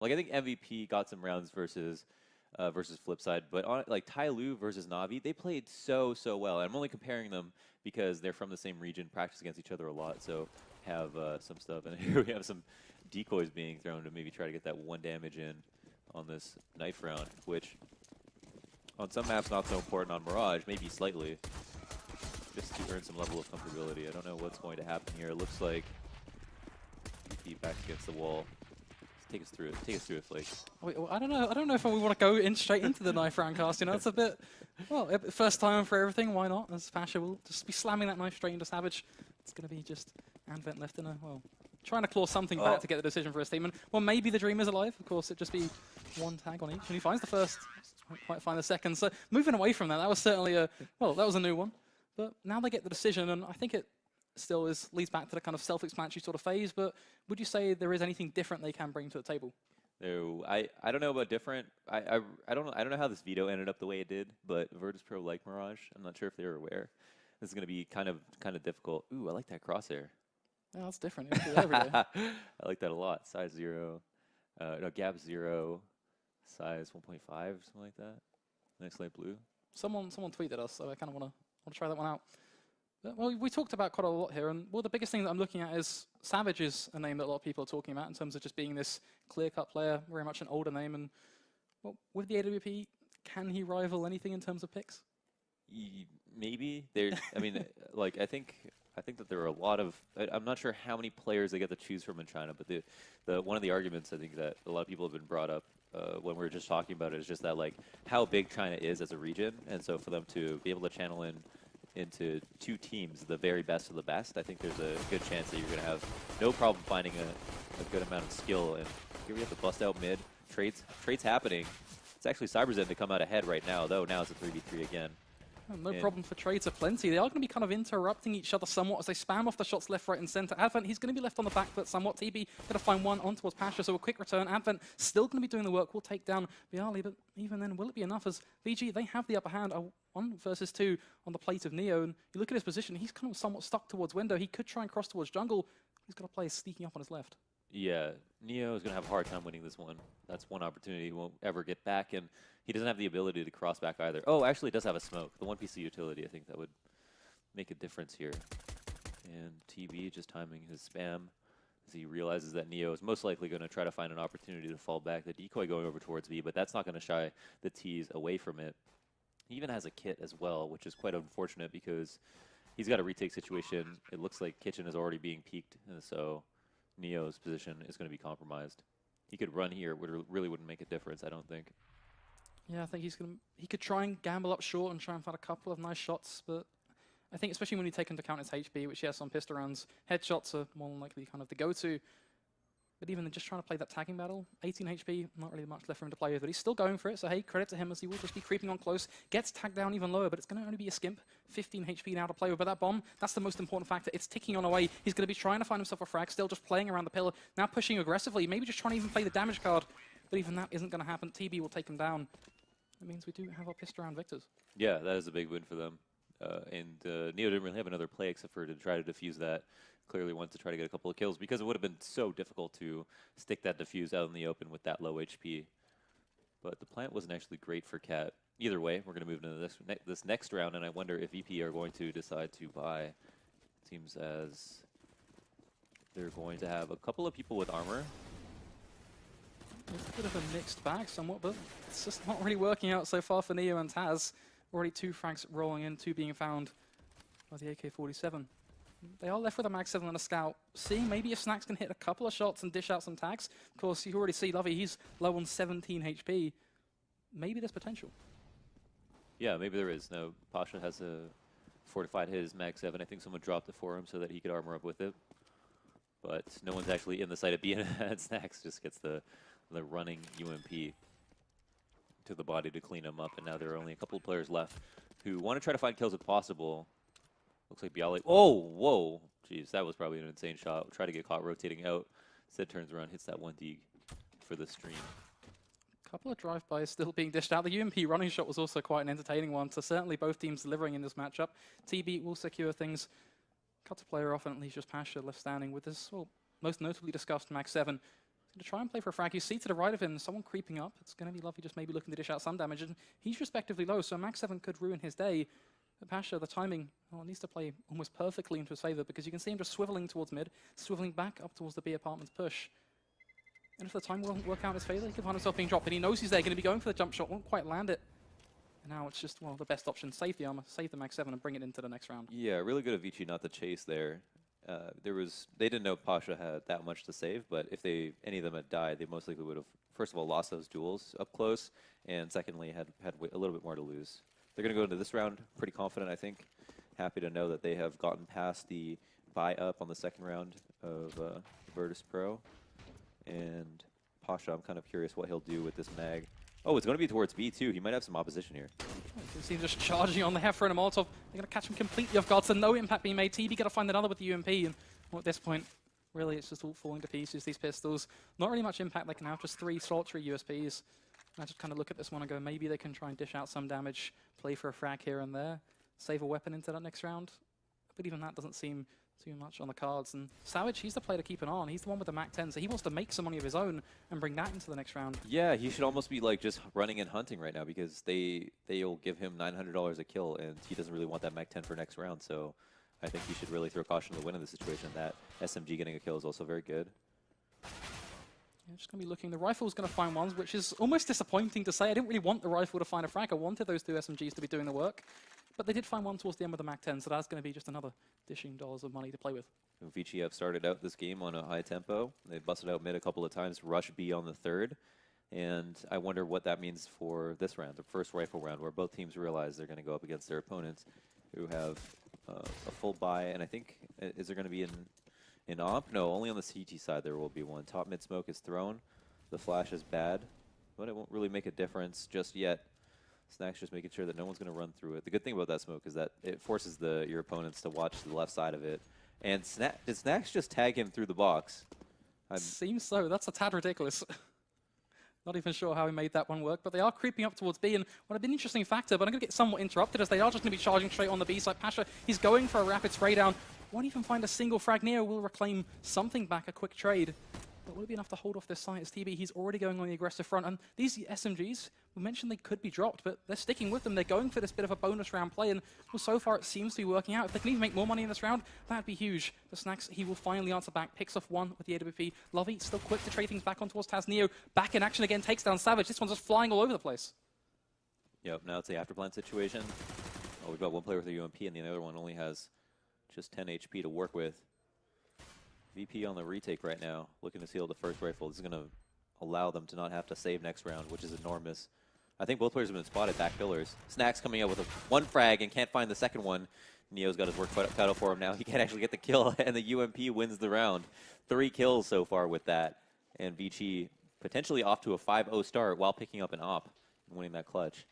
Like I think MVP got some rounds versus Flipside, but on like Tai Lu versus Navi, they played so well. And I'm only comparing them because they're from the same region, practice against each other a lot, so have some stuff. And here we have some decoys being thrown to maybe try to get that 1 damage in on this knife round, which on some maps not so important. On Mirage, maybe slightly, just to earn some level of comfortability. I don't know what's going to happen here. It looks like BP back against the wall. Take us through it. Take us through it, Flake. Wait, well, I don't know if we want to go in straight into the knife round cast. You know, it's a bit, well, first time for everything. Why not? As Pasha will just be slamming that knife straight into Savage. It's going to be just Advent left in a, well, trying to claw something back to get the decision for a statement. Well, maybe the Dream is alive. Of course, it'd just be 1 tag on each, and he finds the first. Won't quite find the second. So moving away from that, that was certainly a, well, that was a new one. But now they get the decision, and I think it still leads back to the kind of self-explanatory sort of phase, but would you say there is anything different they can bring to the table? No, I don't know about different. I don't know how this veto ended up the way it did, but Virtus Pro like Mirage. I'm not sure if they were aware. This is going to be kind of difficult. Ooh, I like that crosshair. Yeah, that's different. I like that a lot. Size 0, no, gap 0, size 1.5, something like that. Nice light blue. Someone tweeted us, so I kind of want to try that one out. Well, we talked about quite a lot here, and well, the biggest thing that I'm looking at is Savage is a name that a lot of people are talking about in terms of just being this clear-cut player, very much an older name. And well, with the AWP, can he rival anything in terms of picks? Maybe. I mean, like I think that there are a lot of. I'm not sure how many players they get to choose from in China, but the one of the arguments I think that a lot of people have been brought up when we were just talking about it is just that like how big China is as a region, and so for them to be able to channel into 2 teams, the very best of the best, I think there's a good chance that you're going to have no problem finding a good amount of skill. And here we have to bust out mid. Trades happening. It's actually CyberZen to come out ahead right now, though. Now it's a 3v3 again. No problem for trades of plenty. They are going to be kind of interrupting each other somewhat as they spam off the shots left, right, and center. Advent, he's going to be left on the back foot somewhat. TB going to find one on towards Pasha, so a quick return. Advent still going to be doing the work. We'll take down Bialy, but even then, will it be enough? As VG, they have the upper hand. 1 versus 2 on the plate of Neo, and you look at his position, he's kind of somewhat stuck towards window. He could try and cross towards jungle. He's got a player sneaking up on his left. Yeah, Neo is going to have a hard time winning this one. That's one opportunity he won't ever get back, and he doesn't have the ability to cross back either. Oh, actually, it does have a smoke. The one piece of utility, I think that would make a difference here. And TB just timing his spam as he realizes that Neo is most likely going to try to find an opportunity to fall back. The decoy going over towards V, but that's not going to shy the T's away from it. He even has a kit as well, which is quite unfortunate because he's got a retake situation. It looks like Kitchen is already being peaked, and so Neo's position is going to be compromised. He could run here, it really wouldn't make a difference, I don't think. Yeah, I think he could try and gamble up short and try and find a couple of nice shots, but I think especially when you take into account his HP, which he has on pistol rounds, headshots are more than likely kind of the go-to. But even just trying to play that tagging battle, 18 HP, not really much left for him to play with, but he's still going for it, so hey, credit to him as he will just be creeping on close, gets tagged down even lower, but it's going to only be a skimp, 15 HP now to play with, but that bomb, that's the most important factor, it's ticking on away, he's going to be trying to find himself a frag, still just playing around the pillar, now pushing aggressively, maybe just trying to even play the damage card, but even that isn't going to happen, TB will take him down. That means we do have our pistol round victors. Yeah, that is a big win for them. Neo didn't really have another play except for to try to defuse that. Clearly wants to try to get a couple of kills because it would have been so difficult to stick that defuse out in the open with that low HP. But the plant wasn't actually great for Cat. Either way, we're going to move into this next round, and I wonder if VP are going to decide to buy. It seems as they're going to have a couple of people with armor. It's a bit of a mixed bag somewhat, but it's just not really working out so far for Neo and Taz. Already 2 frags rolling in, 2 being found by the AK-47. They are left with a Mag 7 and a Scout. Seeing maybe if Snacks can hit a couple of shots and dish out some tags. Of course, you already see Lovey, he's low on 17 HP. Maybe there's potential. Yeah, maybe there is. No, Pasha has fortified his Mag 7. I think someone dropped it for him so that he could armor up with it. But no one's actually in the sight of being and Snacks just gets the running UMP to the body to clean him up. And now there are only a couple of players left who want to try to find kills if possible. Looks like Bialy. Oh, whoa. Jeez, that was probably an insane shot. Try to get caught rotating out. Instead turns around, hits that 1D for the stream. Couple of drive-bys still being dished out. The UMP running shot was also quite an entertaining one, so certainly both teams delivering in this matchup. TB will secure things. Cuts a player off, and at least just Pasha left standing with this, well, most notably discussed Mag 7. to try and play for a frag. You see to the right of him, someone creeping up. It's going to be Lovely just maybe looking to dish out some damage. And he's respectively low, so Max 7 could ruin his day. But Pasha, the timing, well, needs to play almost perfectly into his favor because you can see him just swiveling towards mid, swiveling back up towards the B apartment's push. And if the time won't work out in his favor, he could find himself being dropped. And he knows he's there, going to be going for the jump shot, won't quite land it. And now it's just, well, the best option. Save the armor, save the Max 7, and bring it into the next round. Yeah, really good of Vici not to chase there. They didn't know Pasha had that much to save, but if any of them had died, they most likely would have, first of all, lost those duels up close, and secondly, had a little bit more to lose. They're going to go into this round pretty confident, I think. Happy to know that they have gotten past the buy up on the second round of Virtus Pro. And Pasha, I'm kind of curious what he'll do with this mag. Oh, it's going to be towards B too. He might have some opposition here. You can see him just charging on the Heifer and a Molotov. They're going to catch him completely off guard, so no impact being made. TB got to find another with the UMP, and well, at this point, really it's just all falling to pieces, these pistols. Not really much impact they can have, just 3 sultry USPs. And I just kind of look at this one and go, maybe they can try and dish out some damage, play for a frag here and there, save a weapon into that next round. But even that doesn't seem too much on the cards. And Savage, he's the player to keep an eye on. He's the one with the Mac 10, so he wants to make some money of his own and bring that into the next round. Yeah, he should almost be like just running and hunting right now because they'll give him $900 a kill, and he doesn't really want that Mac 10 for next round. So I think he should really throw caution to the wind in this situation. That SMG getting a kill is also very good. Yeah, just going to be looking. The rifle's going to find ones, which is almost disappointing to say. I didn't really want the rifle to find a frag. I wanted those 2 SMGs to be doing the work. But they did find one towards the end with the Mac 10, so that's going to be just another dishing dollars of money to play with. Vici have started out this game on a high tempo. They busted out mid a couple of times, rush B on the third. And I wonder what that means for this round, the first rifle round, where both teams realize they're going to go up against their opponents who have a full buy. And I think, is there going to be an op? No, only on the CT side there will be one. Top mid smoke is thrown. The flash is bad, but it won't really make a difference just yet. Snack's just making sure that no one's going to run through it. The good thing about that smoke is that it forces your opponents to watch the left side of it. And did Snacks just tag him through the box? Seems so. That's a tad ridiculous. Not even sure how he made that one work, but they are creeping up towards B, and what an interesting factor, but I'm going to get somewhat interrupted as they are just going to be charging straight on the B side. Pasha, he's going for a rapid spray down. Won't even find a single frag. Neo will reclaim something back, a quick trade. But will it be enough to hold off this site as TB? He's already going on the aggressive front. And these SMGs, we mentioned they could be dropped, but they're sticking with them. They're going for this bit of a bonus round play. And well, so far it seems to be working out. If they can even make more money in this round, that'd be huge. The Snacks, he will finally answer back. Picks off one with the AWP. Lovey still quick to trade things back on towards Taz. Neo back in action again, takes down Savage. This one's just flying all over the place. Yep, now it's the afterplan situation. Oh, we've got one player with a UMP, and the other one only has just 10 HP to work with. VP on the retake right now, looking to steal the first rifle. This is going to allow them to not have to save next round, which is enormous. I think both players have been spotted back pillars. Snacks coming out with one frag and can't find the second one. Neo's got his work cut out for him now. He can't actually get the kill, and the UMP wins the round. 3 kills so far with that, and Vici potentially off to a 5-0 start while picking up an op and winning that clutch.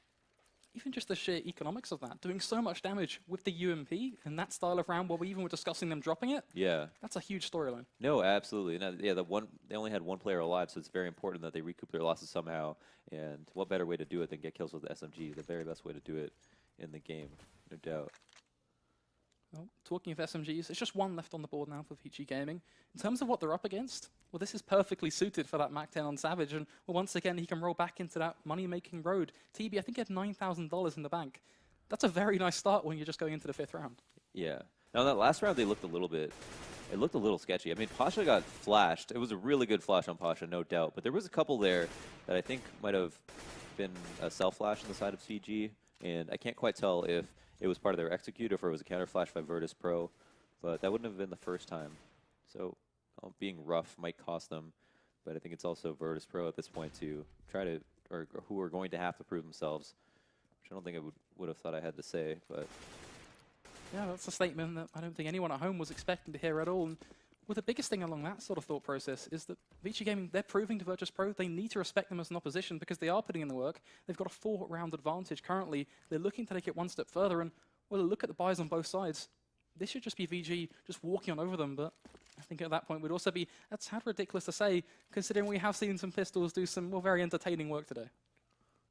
Even just the sheer economics of that, doing so much damage with the UMP in that style of round where we even were discussing them dropping it. Yeah. That's a huge storyline. No, absolutely. And, yeah, they only had one player alive, so it's very important that they recoup their losses somehow. And what better way to do it than get kills with the SMG? The very best way to do it in the game, no doubt. Well, talking of SMGs, it's just one left on the board now for Vici Gaming. In terms of what they're up against, well, this is perfectly suited for that Mac 10 on Savage, and well, once again, he can roll back into that money-making road. TB, I think he had $9,000 in the bank. That's a very nice start when you're just going into the 5th round. Yeah. Now, that last round, they looked a little sketchy. I mean, Pasha got flashed. It was a really good flash on Pasha, no doubt, but there was a couple there that I think might have been a self-flash on the side of CG, and I can't quite tell if it was part of their execute or if it was a counter flash by Virtus Pro, but that wouldn't have been the first time. So being rough might cost them, but I think it's also Virtus Pro at this point to try to, or who are going to have to prove themselves, which I don't think I would have thought I had to say, but. Yeah, that's a statement that I don't think anyone at home was expecting to hear at all. And well, the biggest thing along that sort of thought process is that Vici Gaming, they're proving to Virtus Pro they need to respect them as an opposition because they are putting in the work. They've got a 4-round advantage currently. They're looking to take it one step further, and well, look at the buys on both sides. This should just be VG just walking on over them, but I think at that point would also be a tad ridiculous to say, considering we have seen some pistols do some very entertaining work today.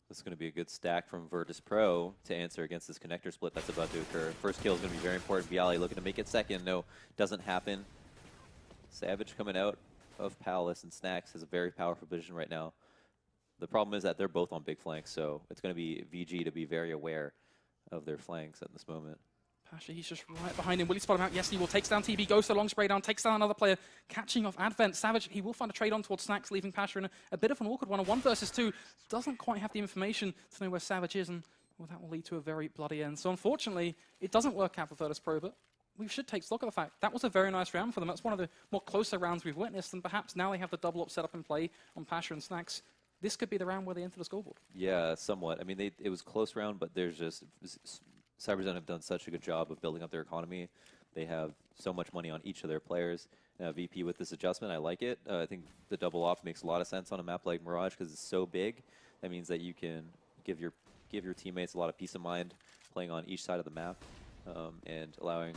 This is going to be a good stack from Virtus Pro to answer against this connector split that's about to occur. First kill is going to be very important. Bialy looking to make it second. No, doesn't happen. Savage coming out of Palace, and Snacks has a very powerful position right now. The problem is that they're both on big flanks, so it's going to be VG to be very aware of their flanks at this moment. Pasha, he's just right behind him. Will he spot him out? Yes, he will. Takes down TB, goes for the long spray down, takes down another player, catching off Advent. Savage, he will find a trade on towards Snacks, leaving Pasha in a bit of an awkward one. A 1 versus 2. Doesn't quite have the information to know where Savage is, and well, that will lead to a very bloody end. So unfortunately, it doesn't work out for Virtus Pro, but we should take stock of the fact that was a very nice round for them. That's one of the more closer rounds we've witnessed, and perhaps now they have the double up set up in play on Pasha and Snacks. This could be the round where they enter the scoreboard. Yeah, somewhat. I mean, it was a close round, but there's just CyberZen have done such a good job of building up their economy. They have so much money on each of their players. VP with this adjustment, I like it. I think the double op makes a lot of sense on a map like Mirage because it's so big. That means that you can give your teammates a lot of peace of mind playing on each side of the map and allowing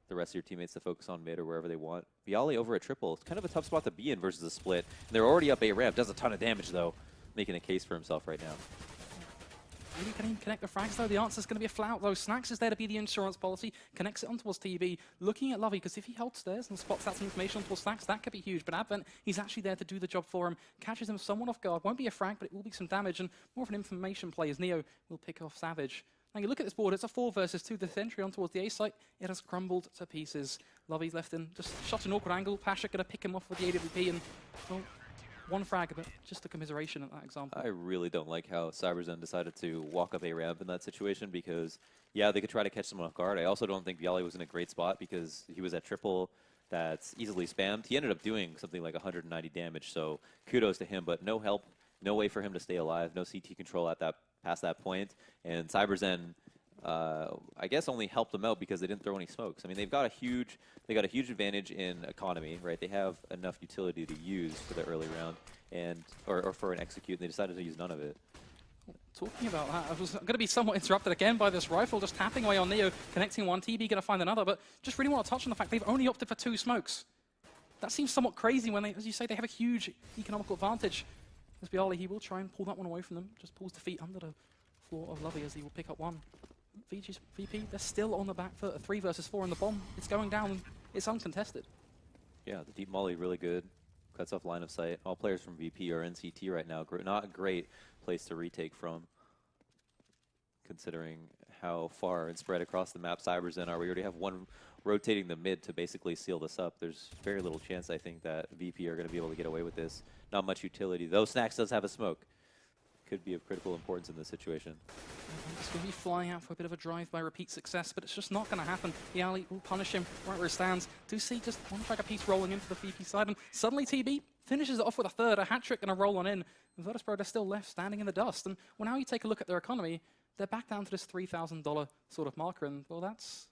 the rest of your teammates to focus on mid or wherever they want. Bialy over at triple. It's kind of a tough spot to be in versus a split. And they're already up A ramp. Does a ton of damage though, making a case for himself right now. Maybe can he connect the frags though? The answer is going to be a flout though. Snacks is there to be the insurance policy. Connects it on towards TB. Looking at Lovey, because if he holds stairs and spots that some information on towards Snacks, that could be huge. But Advent, he's actually there to do the job for him. Catches him somewhat off guard. Won't be a frag, but it will be some damage and more of an information play as Neo will pick off Savage. Now you look at this board, it's a 4 versus 2. The entry on towards the A site, it has crumbled to pieces. Lovey's left in, just shot an awkward angle. Pasha going to pick him off with the AWP and, well, 1 frag, but just a commiseration at that example. I really don't like how CyberZen decided to walk up A ramp in that situation because, yeah, they could try to catch someone off guard. I also don't think Bialy was in a great spot because he was at triple that's easily spammed. He ended up doing something like 190 damage, so kudos to him, but no help, no way for him to stay alive, no CT control at that past that point, and CyberZen I guess only helped them out because they didn't throw any smokes. I mean, they got a huge advantage in economy, right? They have enough utility to use for the early round and or for an execute, and they decided to use none of it. Talking about that, I was going to be somewhat interrupted again by this rifle, just tapping away on Neo, connecting one, TB going to find another, but just really want to touch on the fact they've only opted for 2 smokes. That seems somewhat crazy when they, as you say, they have a huge economical advantage. As Bialy, he will try and pull that one away from them, just pulls the feet under the floor of Lovey as he will pick up one. VP, they're still on the back foot, a 3 versus 4 in the bomb. It's going down, it's uncontested. Yeah, the deep molly really good. Cuts off line of sight. All players from VP are in CT right now. Not a great place to retake from, considering how far and spread across the map CyberZen are. We already have one rotating the mid to basically seal this up. There's very little chance, I think, that VP are going to be able to get away with this. Not much utility, though Snacks does have a smoke. Could be of critical importance in this situation. He's going to be flying out for a bit of a drive by repeat success, but it's just not going to happen. Bialy will punish him right where he stands. Do see just one frag apiece rolling into the VP side, and suddenly TB finishes it off with a third, a hat-trick and a roll on in. And Virtus Pro, they're still left standing in the dust. And well, now you take a look at their economy, they're back down to this $3,000 sort of marker, and well, that's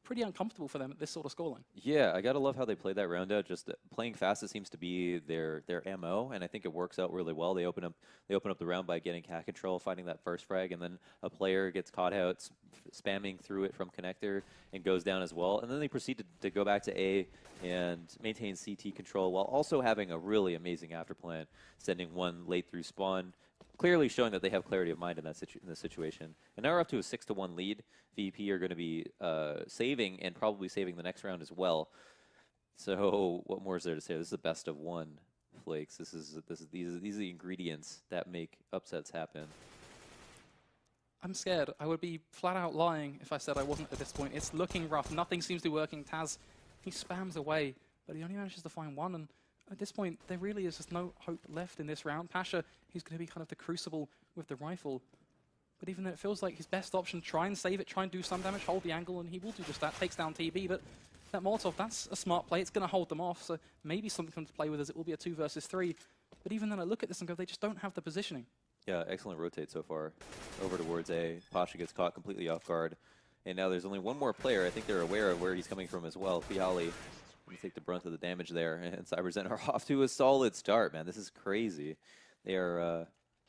pretty uncomfortable for them at this sort of scoreline. Yeah, I gotta love how they played that round out. Just playing fast, it seems to be their MO, and I think it works out really well. They open up the round by getting cat control, finding that first frag, and then a player gets caught out spamming through it from connector and goes down as well. And then they proceed to go back to A and maintain CT control while also having a really amazing after plan, sending one late through spawn, clearly showing that they have clarity of mind in that in this situation. And now we're up to a 6-1 lead. VP are going to be saving and probably saving the next round as well. So what more is there to say? This is the best of 1, Flakes. These are the ingredients that make upsets happen. I'm scared. I would be flat out lying if I said I wasn't at this point. It's looking rough. Nothing seems to be working. Taz, he spams away, but he only manages to find one. And at this point, there really is just no hope left in this round. Pasha, he's going to be kind of the crucible with the rifle. But even though it feels like his best option, try and save it, try and do some damage, hold the angle, and he will do just that. Takes down TB, but that Molotov, that's a smart play. It's going to hold them off, so maybe something to play with as it will be a 2 versus 3. But even then, I look at this and go, they just don't have the positioning. Yeah, excellent rotate so far. Over towards A. Pasha gets caught completely off guard. And now there's only one more player. I think they're aware of where he's coming from as well. Bialy will take the brunt of the damage there. And CyberZen are off to a solid start, man. This is crazy. They are,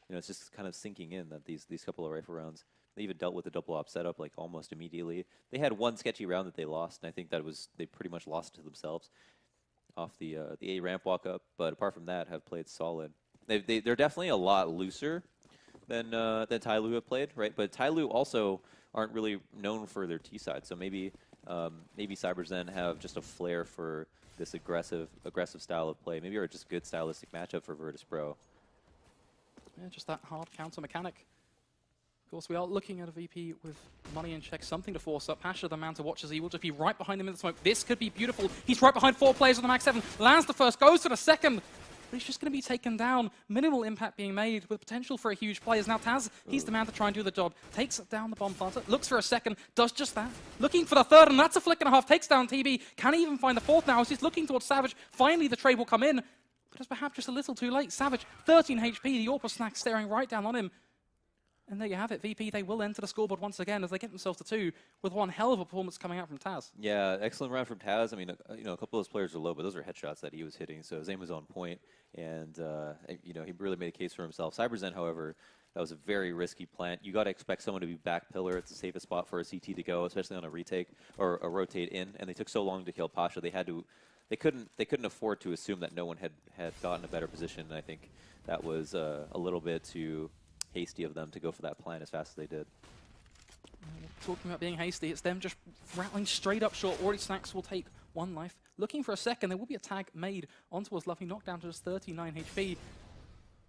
it's just kind of sinking in that these couple of rifle rounds, they even dealt with the double op setup like almost immediately. They had one sketchy round that they lost, and I think they pretty much lost to themselves off the A ramp walk up. But apart from that, have played solid. They're definitely a lot looser than Tyloo have played, right? But Tyloo also aren't really known for their T side, so maybe CyberZen have just a flair for this aggressive style of play. Maybe or just good stylistic matchup for Virtus Pro. Yeah, just that hard counter mechanic. Of course, we are looking at a VP with money in check, something to force up. Pasha, the man to watch as he will just be right behind him in the smoke. This could be beautiful. He's right behind 4 players on the Max 7. Lands the first, goes to the second. But he's just going to be taken down. Minimal impact being made with potential for a huge play. As now Taz, he's the man to try and do the job. Takes down the bomb planter, looks for a second, does just that. Looking for the third, and that's a flick and a half. Takes down TB. Can he even find the fourth now? As he's looking towards Savage. Finally, the trade will come in. But it's perhaps just a little too late. Savage, 13 HP. The Orpa snack staring right down on him. And there you have it. VP, they will enter the scoreboard once again as they get themselves to 2 with one hell of a performance coming out from Taz. Yeah, excellent round from Taz. I mean, you know, a couple of those players are low, but those are headshots that he was hitting, so his aim was on point, and, you know, he really made a case for himself. CyberZen, however, that was a very risky plant. You got to expect someone to be back pillar. It's the safest spot for a CT to go, especially on a retake or a rotate in, and they took so long to kill Pasha. They had to, they couldn't afford to assume that no one had gotten a better position, and I think that was a little bit too hasty of them to go for that plan as fast as they did. Talking about being hasty, it's them just rattling straight up short. Already Snacks will take 1 life. Looking for a second, there will be a tag made onto us. Luffy knocked down to just 39 HP.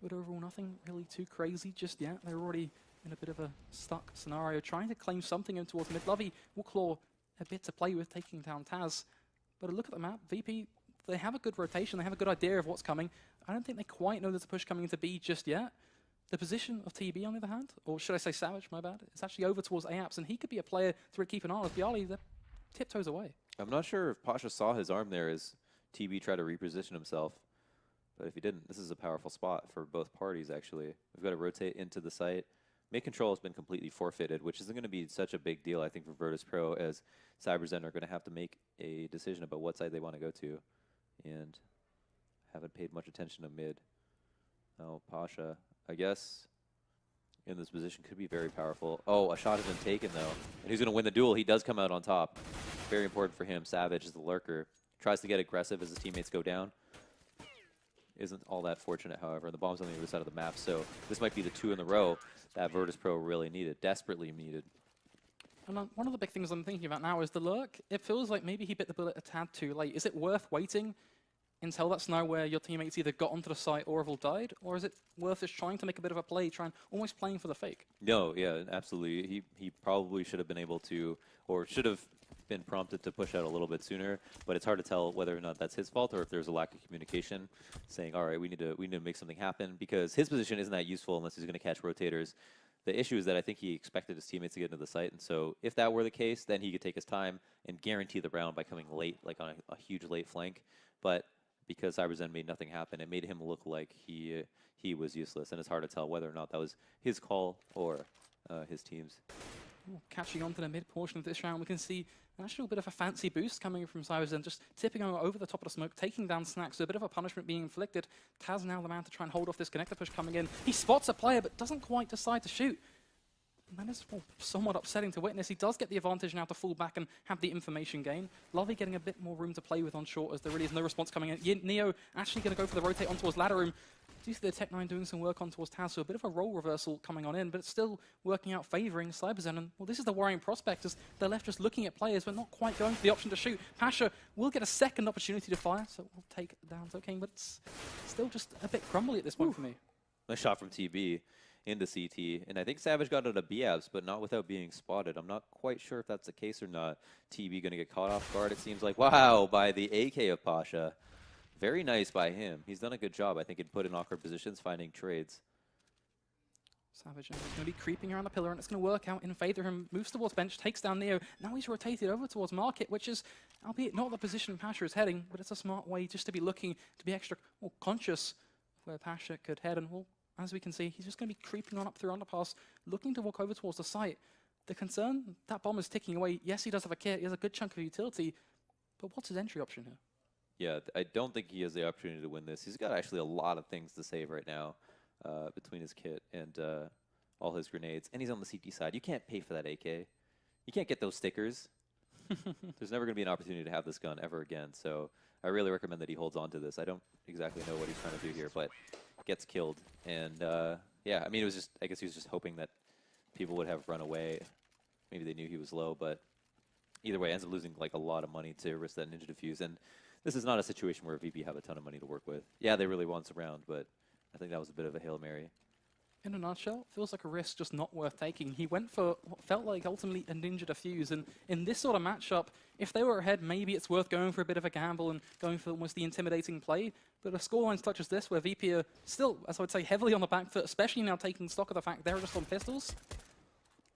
But overall, nothing really too crazy just yet. They're already in a bit of a stuck scenario, trying to claim something in towards mid. Lovey will claw a bit to play with, taking down Taz. But a look at the map, VP, they have a good rotation. They have a good idea of what's coming. I don't think they quite know there's a push coming into B just yet. The position of TB, on the other hand, or should I say Savage, my bad, it's actually over towards AAPS, and he could be a player to keep an eye on. As Bialy, they're tiptoes away. I'm not sure if Pasha saw his arm there as TB tried to reposition himself, but if he didn't, this is a powerful spot for both parties, actually. We've got to rotate into the site. Make control has been completely forfeited, which isn't going to be such a big deal, I think, for Virtus Pro, as CyberZen are going to have to make a decision about what side they want to go to, and haven't paid much attention to mid. Oh, Pasha, I guess, in this position could be very powerful. Oh, a shot has been taken, though. And he's going to win the duel. He does come out on top. Very important for him. Savage is the lurker. Tries to get aggressive as his teammates go down. Isn't all that fortunate, however. The bomb's on the other side of the map, so this might be the 2 in a row that Virtus Pro really needed, desperately needed. And one of the big things I'm thinking about now is the lurk. It feels like maybe he bit the bullet a tad too late. Is it worth waiting until that scenario where your teammates either got onto the site or have all died, or is it worth just trying to make a bit of a play, almost playing for the fake? No, yeah, absolutely. He probably should have been able to, or should have been prompted to push out a little bit sooner, but it's hard to tell whether or not that's his fault or if there's a lack of communication, saying, all right, we need to make something happen, because his position isn't that useful unless he's going to catch rotators. The issue is that I think he expected his teammates to get into the site, and so if that were the case, then he could take his time and guarantee the round by coming late, like on a huge late flank. But because CyberZen made nothing happen, it made him look like he was useless, and it's hard to tell whether or not that was his call or his team's. Ooh, catching on to the mid portion of this round, we can see an actual bit of a fancy boost coming from CyberZen, just tipping over the top of the smoke, taking down Snacks, so a bit of a punishment being inflicted. Taz now the man to try and hold off this connector push coming in. He spots a player, but doesn't quite decide to shoot. And that is somewhat upsetting to witness. He does get the advantage now to fall back and have the information gain. Lovey getting a bit more room to play with on short, as there really is no response coming in. Neo actually going to go for the rotate on towards ladder room. Do you see the Tech9 doing some work on towards Taz, so a bit of a role reversal coming on in, but it's still working out, favouring CyberZen. And, well, this is the worrying prospect, as they're left just looking at players, but not quite going for the option to shoot. Pasha will get a second opportunity to fire, so we'll take down Toking, but it's still just a bit crumbly at this point for me. Nice shot from TB into CT, and I think Savage got out of B-abs, but not without being spotted. I'm not quite sure if that's the case or not. TB going to get caught off guard, it seems like. Wow, by the AK of Pasha. Very nice by him. He's done a good job, I think, in put in awkward positions, finding trades. Savage is going to be creeping around the pillar, and it's going to work out in favour of him. Moves towards bench, takes down Neo. Now he's rotated over towards Market, which is, albeit not the position Pasha is heading, but it's a smart way just to be looking to be extra conscious of where Pasha could head. And, well, as we can see, he's just going to be creeping on up through underpass, looking to walk over towards the site. The concern, that bomb is ticking away. Yes, he does have a kit. He has a good chunk of utility, but what's his entry option here? Yeah, I don't think he has the opportunity to win this. He's got actually a lot of things to save right now between his kit and all his grenades. And he's on the CT side. You can't pay for that AK. You can't get those stickers. There's never going to be an opportunity to have this gun ever again. So I really recommend that he holds on to this. I don't exactly know what he's trying to do here, but gets killed. And yeah, I mean, it was just, I guess he was just hoping that people would have run away. Maybe they knew he was low, but either way, ends up losing like a lot of money to risk that ninja defuse. And this is not a situation where VP have a ton of money to work with. Yeah, they really won some round, but I think that was a bit of a Hail Mary. In a nutshell, feels like a risk just not worth taking. He went for what felt like ultimately a ninja defuse, and in this sort of matchup, if they were ahead, maybe it's worth going for a bit of a gamble and going for almost the intimidating play. But a scoreline such as this, where VP are still, as I would say, heavily on the back foot, especially now taking stock of the fact they're just on pistols,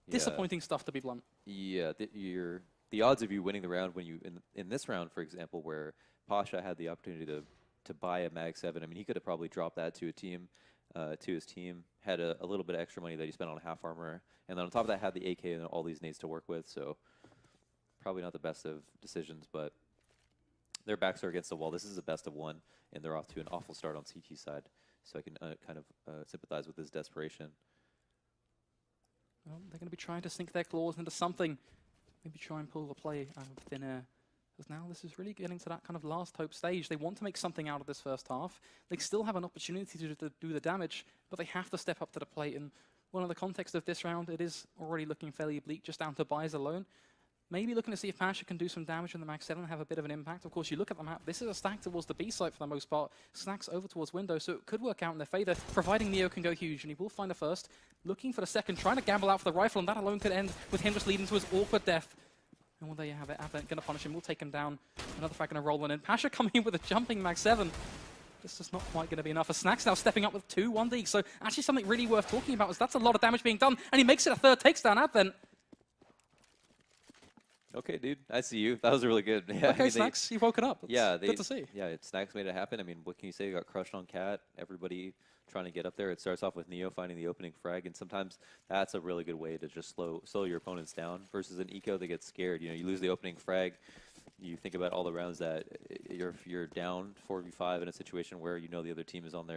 disappointing stuff, to be blunt. Yeah, the odds of you winning the round when you in this round, for example, where Pasha had the opportunity to buy a Mag 7, I mean, he could have probably dropped that to a team. To his team, had a little bit of extra money that he spent on half armor, and then on top of that had the AK and all these nades to work with, so probably not the best of decisions, but their backs are against the wall. This is a best of one, and they're off to an awful start on CT side, so I can kind of sympathize with his desperation. Well, they're going to be trying to sink their claws into something, maybe try and pull the play out of thin air. Because now this is really getting to that kind of last hope stage. They want to make something out of this first half. They still have an opportunity to do the damage, but they have to step up to the plate. And well, in the context of this round, it is already looking fairly bleak just down to buys alone. Maybe looking to see if Pasha can do some damage in the Mag 7 and have a bit of an impact. Of course, you look at the map, this is a stack towards the B site for the most part. Snacks over towards window, so it could work out in their favor, providing Neo can go huge. And he will find a first, looking for the second, trying to gamble out for the rifle, and that alone could end with him just leading to his awkward death. And well, there you have it. Advent going to punish him. We'll take him down. Another frag going to roll one in. Pasha coming in with a jumping Mag 7. This is not quite going to be enough. Snacks now stepping up with 2 1D. So actually something really worth talking about is that's a lot of damage being done. And he makes it a third takes down Advent. Okay, dude, I see you. That was really good. Yeah, okay, I mean, Snacks, you've woken up. That's good to see. Yeah, Snacks made it happen. I mean, what can you say? You got crushed on Cat. Everybody trying to get up there. It starts off with Neo finding the opening frag, and sometimes that's a really good way to just slow your opponents down versus an eco that gets scared. You know, you lose the opening frag. You think about all the rounds that you're down 4v5 in a situation where you know the other team is on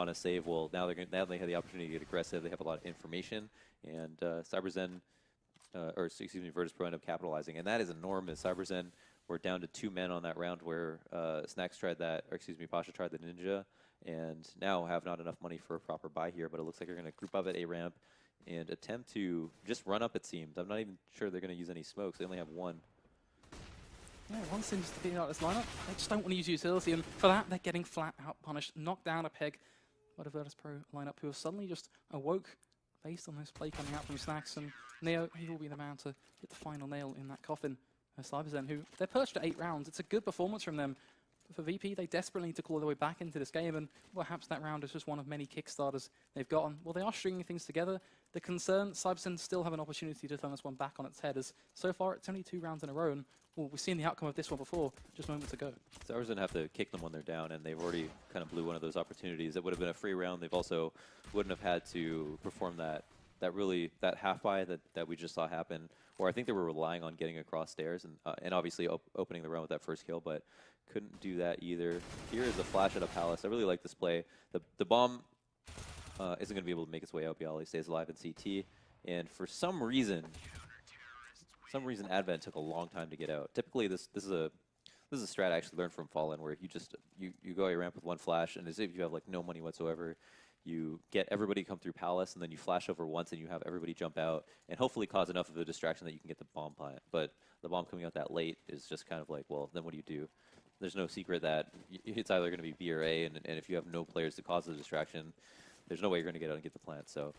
a save. Well, now they have the opportunity to get aggressive. They have a lot of information, and CyberZen. Or excuse me, Virtus Pro end up capitalizing, and that is enormous. CyberZen were down to 2 men on that round where Snacks tried that, or excuse me, Pasha tried the Ninja, and now have not enough money for a proper buy here, but it looks like they're going to group up at A ramp and attempt to just run up, it seems. I'm not even sure they're going to use any smokes. They only have 1. Yeah, 1 seems to be out this lineup. They just don't want to use utility, and for that, they're getting flat out punished. Knocked down a peg by the Virtus Pro lineup, who have suddenly just awoke based on this play coming out from Snacks, and Neo, he will be the man to hit the final nail in that coffin. CyberZen, who they're perched at 8 rounds. It's a good performance from them. But for VP, they desperately need to claw their way back into this game, and perhaps that round is just one of many kickstarters they've gotten. Well, they are stringing things together. The concern, CyberZen still have an opportunity to turn this one back on its head, as so far it's only 2 rounds in a row, and well, we've seen the outcome of this one before, just moments ago. CyberZen have to kick them when they're down, and they've already kind of blew one of those opportunities. It would have been a free round. They've also wouldn't have had to perform that half buy that we just saw happen, or I think they were relying on getting across stairs and obviously opening the round with that first kill, but couldn't do that either. Here is a flash at a palace. I really like this play. The bomb isn't going to be able to make its way out. Bialy stays alive in CT, and for some reason Advent took a long time to get out. Typically this is a strat I actually learned from Fallen, where you go a ramp with 1 flash, and as if you have like no money whatsoever. You get everybody come through Palace, and then you flash over once, and you have everybody jump out, and hopefully cause enough of a distraction that you can get the bomb plant. But the bomb coming out that late is just kind of like, well, then what do? There's no secret that it's either going to be B or A, and if you have no players to cause the distraction, there's no way you're going to get out and get the plant. So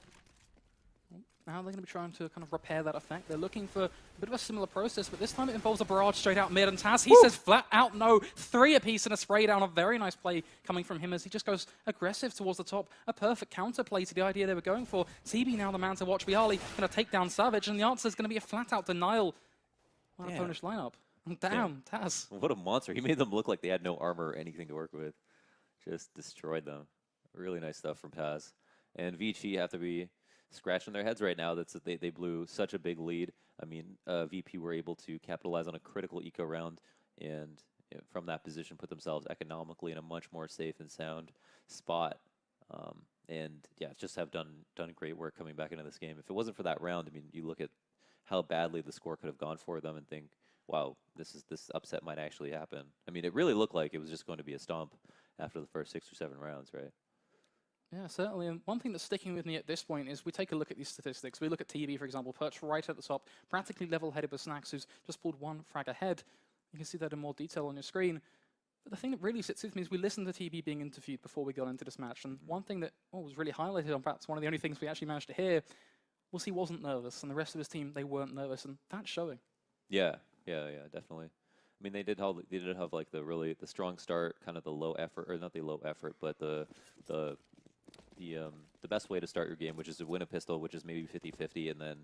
now they're going to be trying to kind of repair that effect. They're looking for a bit of a similar process, but this time it involves a barrage straight out mid, and Taz, he says flat out no. 3 apiece and a spray down. A very nice play coming from him as he just goes aggressive towards the top. A perfect counterplay to the idea they were going for. TB now the man to watch. Bialy going to take down Savage, and the answer is going to be a flat out denial on a Polish lineup. Damn, yeah. Taz. What a monster. He made them look like they had no armor or anything to work with. Just destroyed them. Really nice stuff from Taz. And Vici have to be scratching their heads right now. They blew such a big lead. I mean, VP were able to capitalize on a critical eco round, and from that position put themselves economically in a much more safe and sound spot. And yeah, just have done great work coming back into this game. If it wasn't for that round, I mean, you look at how badly the score could have gone for them and think, wow, this upset might actually happen. I mean, it really looked like it was just going to be a stomp after the first 6 or 7 rounds, right? Yeah, certainly. And one thing that's sticking with me at this point is we take a look at these statistics. We look at TB, for example, perched right at the top, practically level-headed with Snacks, who's just pulled 1 frag ahead. You can see that in more detail on your screen. But the thing that really sits with me is we listened to TB being interviewed before we got into this match, and one thing that was really highlighted on perhaps one of the only things we actually managed to hear was he wasn't nervous, and the rest of his team, they weren't nervous, and that's showing. Yeah, definitely. I mean, they did have like the strong start, kind of the low effort, or not the low effort, but the best way to start your game, which is to win a pistol, which is maybe 50-50, and then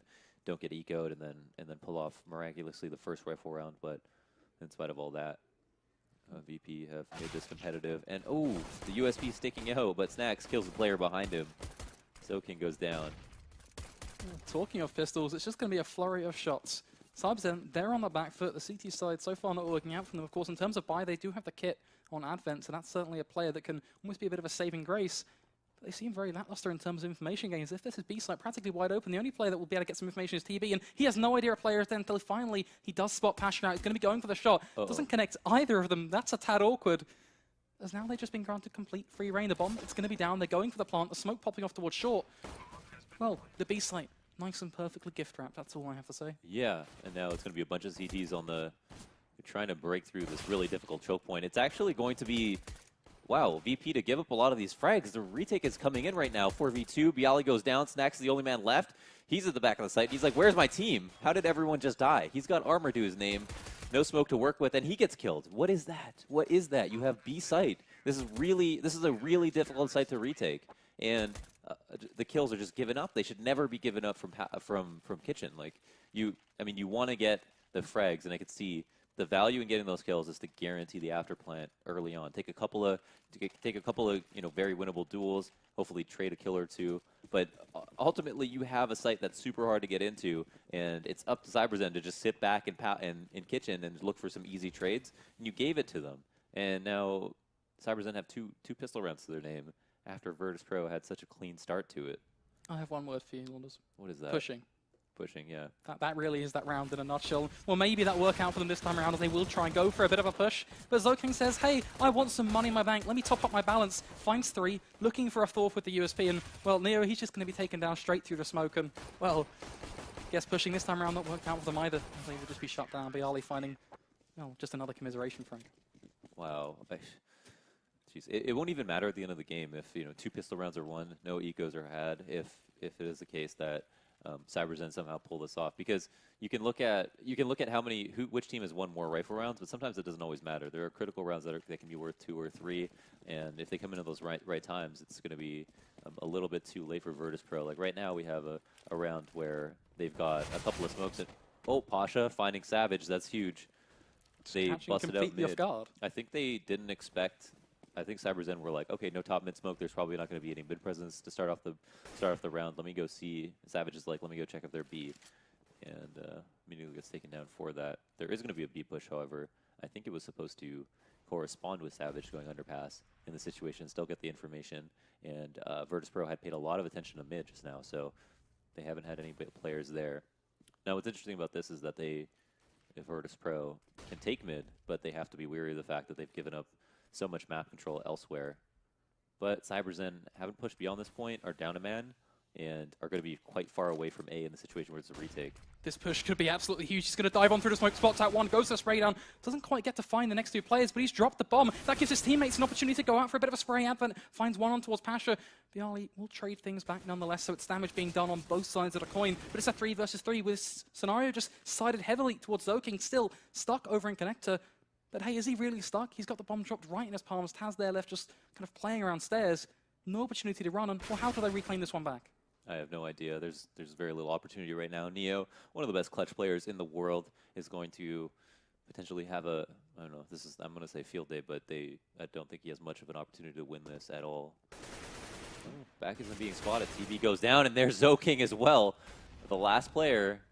don't get ecoed, and then pull off miraculously the first rifle round. But in spite of all that, VP have made this competitive, and oh, the USP sticking out, but Snacks kills the player behind him. Soking goes down. Talking of pistols, it's just going to be a flurry of shots. CyberZen, they're on the back foot. The CT side so far not working out for them. Of course, in terms of buy, they do have the kit on Advent, so that's certainly a player that can almost be a bit of a saving grace. But they seem very lackluster in terms of information gains. If this is B site practically wide open, the only player that will be able to get some information is TB, and he has no idea a player is there until finally he does spot Passion out. He's going to be going for the shot. Doesn't connect either of them. That's a tad awkward. As now they've just been granted complete free reign. The bomb, it's going to be down. They're going for the plant. The smoke popping off towards short. Well, the B site, nice and perfectly gift wrapped. That's all I have to say. Yeah, and now it's going to be a bunch of CTs on the... trying to break through this really difficult choke point. It's actually going to be... Wow, VP to give up a lot of these frags. The retake is coming in right now. 4v2, Bialy goes down. Snacks is the only man left. He's at the back of the site. He's like, where's my team? How did everyone just die? He's got armor to his name. No smoke to work with, and he gets killed. What is that? What is that? You have B site. This is a really difficult site to retake. And the kills are just given up. They should never be given up from Kitchen. Like, you want to get the frags, and I could see the value in getting those kills is to guarantee the after plant early on. Take a couple of very winnable duels. Hopefully trade a kill or two. But ultimately, you have a site that's super hard to get into, and it's up to CyberZen to just sit back in Kitchen and look for some easy trades. And you gave it to them, and now CyberZen have two pistol rounds to their name after Virtus Pro had such a clean start to it. I have one word for you, Launders. What is that? Pushing. Pushing, yeah. That really is that round in a nutshell. Well, maybe that work out for them this time around as they will try and go for a bit of a push. But Zoking says, hey, I want some money in my bank. Let me top up my balance. Finds 3, looking for a fourth with the USP. And, well, Neo, he's just going to be taken down straight through the smoke. And, well, guess pushing this time around not worked out for them either. They will just be shut down. Bialy finding, well, just another commiseration frag. Wow. Jeez, it won't even matter at the end of the game if 2 pistol rounds are won, no ecos are had. If it is the case that CyberZen somehow pull this off, because you can look at which team has won more rifle rounds, but sometimes it doesn't always matter. There are critical rounds that can be worth 2 or 3, and if they come into those right times, it's going to be a little bit too late for Virtus Pro. Like right now, we have a round where they've got a couple of smokes. Pasha finding Savage, that's huge. They busted out mid. Off guard. I think they didn't expect. I think CyberZen were like, okay, no top mid smoke. There's probably not going to be any mid presence to start off the round. Let me go see. Savage is like, let me go check if they're B, and immediately gets taken down for that. There is going to be a B push, however. I think it was supposed to correspond with Savage going underpass in the situation, still get the information. And Virtus Pro had paid a lot of attention to mid just now, so they haven't had any players there. Now, what's interesting about this is that Virtus Pro can take mid, but they have to be wary of the fact that they've given up so much map control elsewhere. But CyberZen haven't pushed beyond this point, are down a man, and are going to be quite far away from A in the situation where it's a retake. This push could be absolutely huge. He's going to dive on through the smoke, spots out one, goes to the spray down. Doesn't quite get to find the next 2 players, but he's dropped the bomb. That gives his teammates an opportunity to go out for a bit of a spray. Advent finds one on towards Pasha. Bialy will trade things back nonetheless, so it's damage being done on both sides of the coin. But it's a 3 versus 3 with scenario just sided heavily towards Zoking, still stuck over in connector. But hey, is he really stuck? He's got the bomb dropped right in his palms. Taz there left just kind of playing around stairs. No opportunity to run. And well, how do they reclaim this one back? I have no idea. There's very little opportunity right now. Neo, one of the best clutch players in the world, is going to potentially have I don't know, I'm going to say field day, but I don't think he has much of an opportunity to win this at all. Oh, back isn't being spotted. TB goes down, and there's Zoking as well. The last player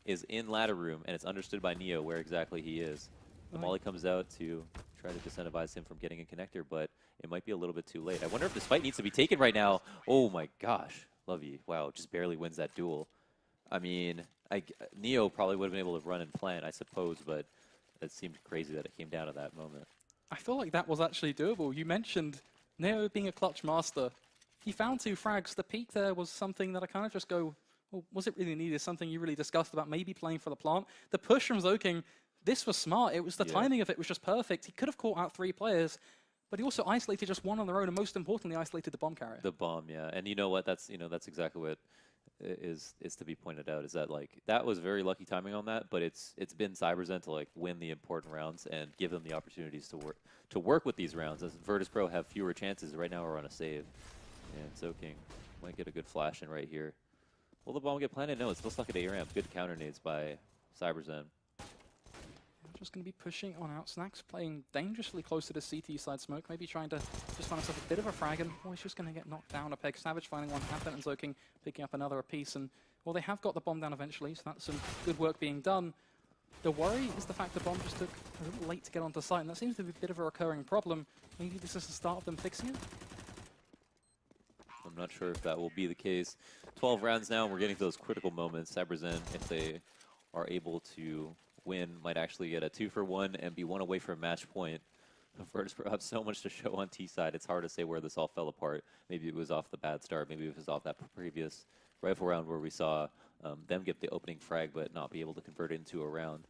is in ladder room, and it's understood by Neo where exactly he is. The Molly comes out to try to disincentivize him from getting a connector, but it might be a little bit too late. I wonder if this fight needs to be taken right now. Oh my gosh. Lovey, wow, just barely wins that duel. I mean, Neo probably would have been able to run and plant, I suppose, but it seemed crazy that it came down to that moment. I feel like that was actually doable. You mentioned Neo being a clutch master. He found 2 frags. The peak there was something that I kind of just go, well, was it really needed? Something you really discussed about maybe playing for the plant. The push from Zoking, this was smart. It was the timing of it was just perfect. He could have caught out 3 players, but he also isolated just one on their own, and most importantly, isolated the bomb carrier. The bomb, yeah. And you know what? That's that's exactly what is to be pointed out. Is that like that was very lucky timing on that, but it's been CyberZen to like win the important rounds and give them the opportunities to work with these rounds. As Virtus.pro have fewer chances right now, we're on a save, and Soaking might get a good flash in right here. Will the bomb get planted? No, it's still stuck at A ramp. Good counter nades by CyberZen. Just going to be pushing on out. Snax playing dangerously close to the CT side smoke, maybe trying to just find himself a bit of a frag, and he's just going to get knocked down a peg. Savage finding one happen, and Zoking picking up another apiece, and well, they have got the bomb down eventually, so that's some good work being done. The worry is the fact the bomb just took a little late to get onto site, and that seems to be a bit of a recurring problem. Maybe this is the start of them fixing it? I'm not sure if that will be the case. 12 rounds now, and we're getting to those critical moments. CyberZen, if they are able to win, might actually get a 2-for-1 and be 1 away from match point. Virtus.pro have so much to show on T side. It's hard to say where this all fell apart. Maybe it was off the bad start. Maybe it was off that previous rifle round where we saw them get the opening frag but not be able to convert it into a round.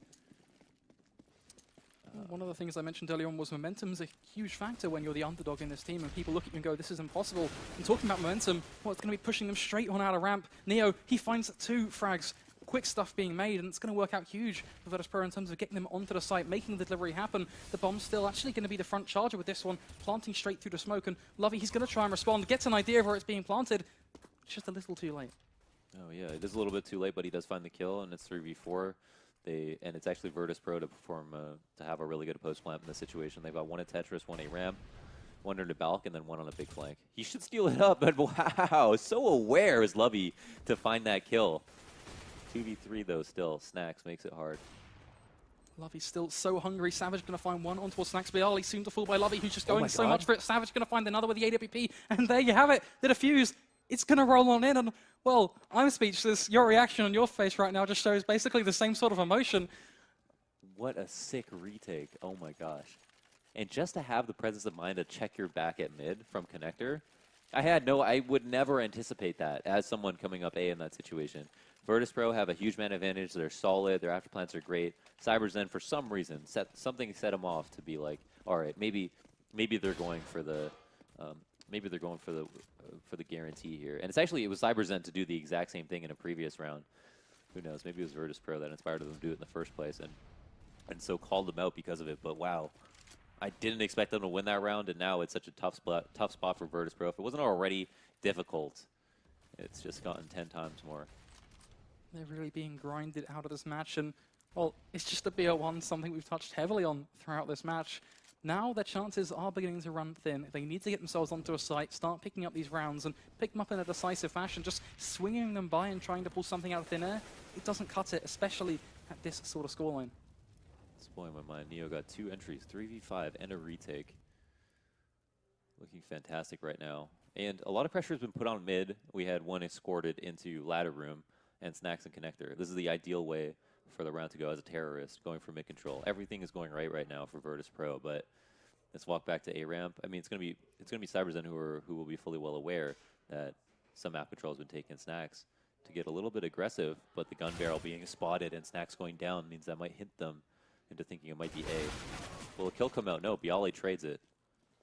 One of the things I mentioned earlier on was momentum is a huge factor when you're the underdog in this team, and people look at you and go, this is impossible. And talking about momentum, well, it's going to be pushing them straight on out of ramp. Neo, he finds 2 frags. Quick stuff being made, and it's going to work out huge for Virtus.pro in terms of getting them onto the site, making the delivery happen. The bomb's still actually going to be the front charger with this one, planting straight through the smoke, and Lovey, he's going to try and respond, gets an idea of where it's being planted. It's just a little too late. Oh yeah, it is a little bit too late, but he does find the kill, and it's 3v4. And it's actually Virtus.pro to perform, to have a really good post plant in this situation. They've got 1 at Tetris, 1 a ramp, 1 under Balk, and then 1 on a big flank. He should steal it up, but wow, so aware is Lovey to find that kill. 2v3 though still. Snax makes it hard. Lovey's still so hungry. Savage going to find one onto Snax Bialy, soon to fall by Lovey, who's just going so much for it. Savage going to find another with the AWP, and there you have it. The defuse, it's going to roll on in, and well, I'm speechless. Your reaction on your face right now just shows basically the same sort of emotion. What a sick retake. Oh my gosh. And just to have the presence of mind to check your back at mid from connector, I would never anticipate that as someone coming up A in that situation. Virtus.pro have a huge man advantage. They're solid. Their afterplants are great. CyberZen, for some reason, set them off to be like, all right, maybe they're going for the for the guarantee here. And it was CyberZen to do the exact same thing in a previous round. Who knows? Maybe it was Virtus.pro that inspired them to do it in the first place, and so called them out because of it. But wow, I didn't expect them to win that round, and now it's such a tough spot for Virtus.pro. If it wasn't already difficult, it's just gotten 10 times more. They're really being grinded out of this match, and well, it's just a BO1, something we've touched heavily on throughout this match. Now their chances are beginning to run thin. They need to get themselves onto a site, start picking up these rounds, and pick them up in a decisive fashion. Just swinging them by and trying to pull something out of thin air, it doesn't cut it, especially at this sort of scoreline. It's blowing my mind. Neo got 2 entries, 3v5, and a retake. Looking fantastic right now. And a lot of pressure has been put on mid. We had 1 escorted into ladder room and Snax and connector. This is the ideal way for the round to go as a terrorist, going for mid control. Everything is going right now for Virtus.pro, but let's walk back to A ramp. I mean, it's gonna be CyberZen who will be fully well aware that some map control has been taken. Snax to get a little bit aggressive, but the gun barrel being spotted and Snax going down means that might hint them into thinking it might be A. Will a kill come out? No, Bialy trades it.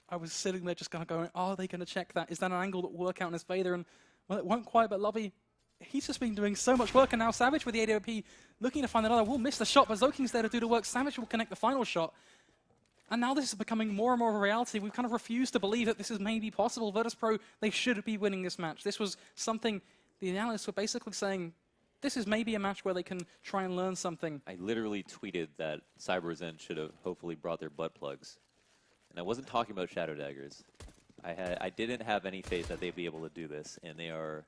I was sitting there just kind of going, are they going to check that? Is that an angle that will work out in his favor? And well, it won't quite, but Lovey, he's just been doing so much work, and now Savage with the AWP looking to find another. Will miss the shot, but Zoking's there to do the work. Savage will connect the final shot. And now this is becoming more and more of a reality. We've kind of refused to believe that this is maybe possible. Virtus.pro, they should be winning this match. This was something the analysts were basically saying, this is maybe a match where they can try and learn something. I literally tweeted that CyberZen should have hopefully brought their butt plugs. And I wasn't talking about Shadow Daggers. I didn't have any faith that they'd be able to do this, and they are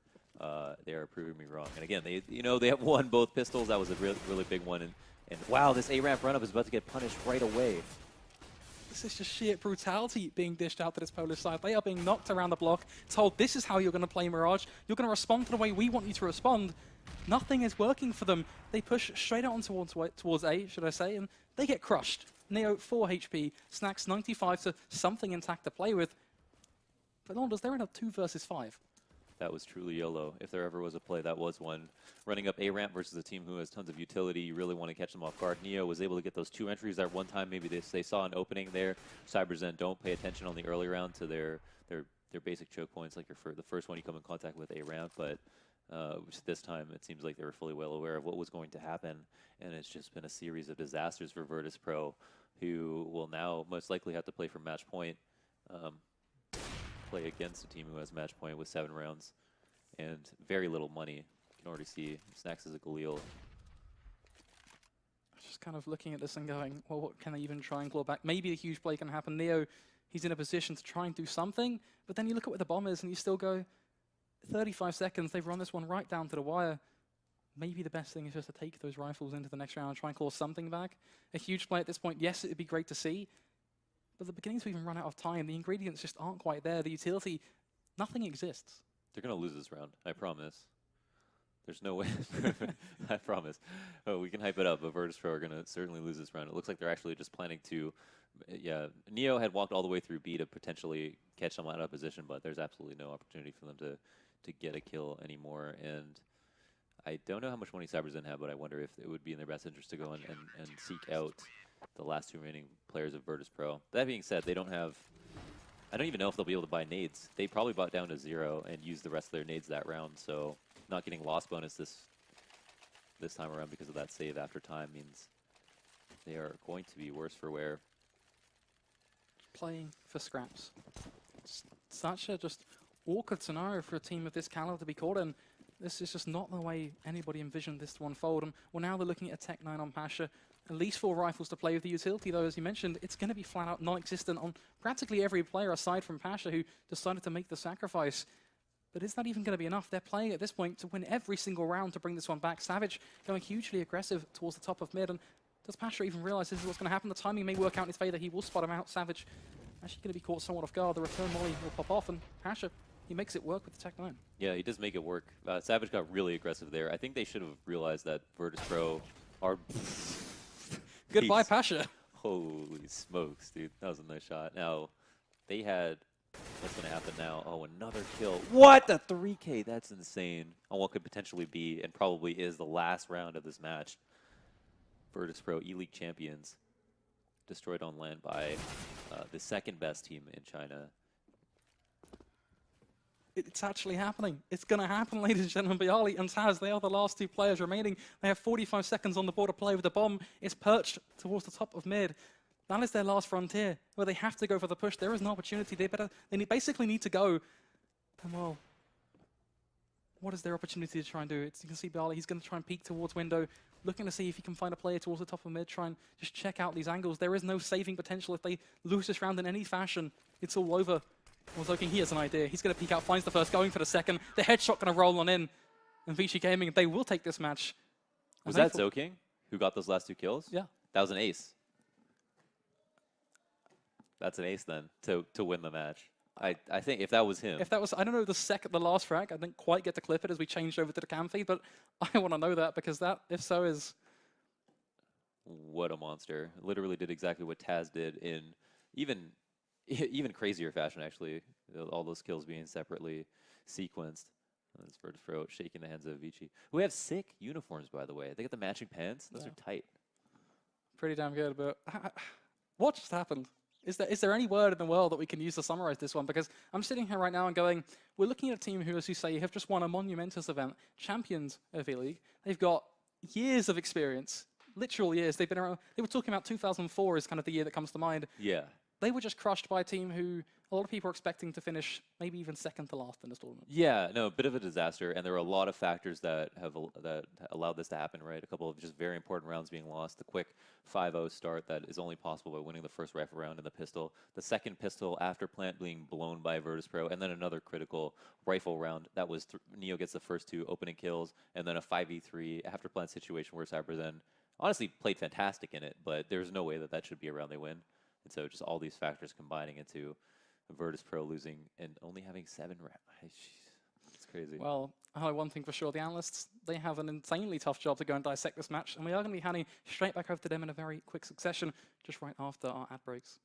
proving me wrong. And again, they have won both pistols. That was a really big one. And wow, this A-ramp run-up is about to get punished right away. This is just sheer brutality being dished out to this Polish side. They are being knocked around the block, told this is how you're going to play Mirage. You're going to respond to the way we want you to respond. Nothing is working for them. They push straight out towards A, should I say, and they get crushed. Neo 4 HP, Snax 95 to something intact to play with. But Londers, they're in a 2 versus 5. That was truly YOLO. If there ever was a play, that was one. Running up A ramp versus a team who has tons of utility, you really want to catch them off guard. Neo was able to get those 2 entries at one time. Maybe they saw an opening there. CyberZen don't pay attention on the early round to their basic choke points, like the first one you come in contact with A ramp, but this time it seems like they were fully well aware of what was going to happen, and it's just been a series of disasters for Virtus Pro, who will now most likely have to play for match point. Play against a team who has match point with 7 rounds and very little money. You can already see Snacks is a Galil. Just kind of looking at this and going, well, what can they even try and claw back? Maybe a huge play can happen. Neo, he's in a position to try and do something, but then you look at where the bomb is and you still go, 35 seconds, they've run this one right down to the wire. Maybe the best thing is just to take those rifles into the next round and try and claw something back. A huge play at this point, yes, it'd be great to see, but the beginning to even run out of time. The ingredients just aren't quite there. The utility, nothing exists. They're going to lose this round, I promise. There's no way. I promise. Oh, we can hype it up, but Virtus Pro are going to certainly lose this round. It looks like they're actually just planning to, yeah, Neo had walked all the way through B to potentially catch them out of position, but there's absolutely no opportunity for them to get a kill anymore. And I don't know how much money CyberZen have, but I wonder if it would be in their best interest to go and seek out the last 2 remaining players of Virtus Pro. That being said, they don't have, I don't even know if they'll be able to buy nades. They probably bought down to 0 and used the rest of their nades that round, so not getting loss bonus this time around because of that save after time means they are going to be worse for wear. Playing for scraps. It's such a just awkward scenario for a team of this caliber to be caught in. This is just not the way anybody envisioned this to unfold. And well, now they're looking at a Tech 9 on Pasha. At least 4 rifles to play with the utility, though, as you mentioned, it's going to be flat out non-existent on practically every player aside from Pasha, who decided to make the sacrifice. But is that even going to be enough? They're playing at this point to win every single round to bring this one back. Savage going hugely aggressive towards the top of mid. And does Pasha even realize this is what's going to happen? The timing may work out in his favor. He will spot him out. Savage actually going to be caught somewhat off guard. The return molly will pop off, and Pasha, he makes it work with the Tech 9. Yeah, he does make it work. Savage got really aggressive there. I think they should have realized that Virtus Pro are... Goodbye, Pasha. Holy smokes, dude. That was a nice shot. Now, they had... What's going to happen now? Oh, another kill. What? A 3K? That's insane. On what could potentially be, and probably is, the last round of this match. Virtus Pro, E-League champions. Destroyed on land by the second best team in China. It's actually happening. It's going to happen, ladies and gentlemen. Bialy and Taz, they are the last 2 players remaining. They have 45 seconds on the board to play with the bomb. It's perched towards the top of mid. That is their last frontier, where they have to go for the push. There is an opportunity. They basically need to go. And well, what is their opportunity to try and do? You can see Bialy, he's going to try and peek towards window, looking to see if he can find a player towards the top of mid, try and just check out these angles. There is no saving potential. If they lose this round in any fashion, it's all over. Well, Zoking, he has an idea. He's going to peek out, finds the first, going for the second. The headshot going to roll on in. And Vici Gaming, they will take this match. Was that Zoking who got those last 2 kills? Yeah. That was an ace. That's an ace then, to win the match. I think if that was him. If that was, I don't know, the last frag, I didn't quite get to clip it as we changed over to the cam feed, but I want to know that because that, if so, is... What a monster. Literally did exactly what Taz did in even crazier fashion, actually. All those kills being separately sequenced. That's Virtus Pro shaking the hands of Vici, who have sick uniforms, by the way. They got the matching pants. Those are tight. Pretty damn good, but what just happened? Is there any word in the world that we can use to summarize this one? Because I'm sitting here right now and going, we're looking at a team who, as you say, have just won a monumentous event, champions of E-League. They've got years of experience, literal years. They've been around. They were talking about 2004 is kind of the year that comes to mind. Yeah. They were just crushed by a team who a lot of people are expecting to finish maybe even second to last in this tournament. Yeah, no, a bit of a disaster, and there were a lot of factors that allowed this to happen, right? A couple of just very important rounds being lost. The quick 5-0 start that is only possible by winning the first rifle round in the pistol. The second pistol after plant being blown by Virtus Pro, and then another critical rifle round. That was Neo gets the first 2 opening kills, and then a 5v3 after plant situation where CyberZen honestly played fantastic in it, but there's no way that should be a round they win. And so just all these factors combining into Virtus Pro losing and only having 7 rounds. It's crazy. Well, I know one thing for sure. The analysts, they have an insanely tough job to go and dissect this match. And we are going to be handing straight back over to them in a very quick succession, just right after our ad breaks.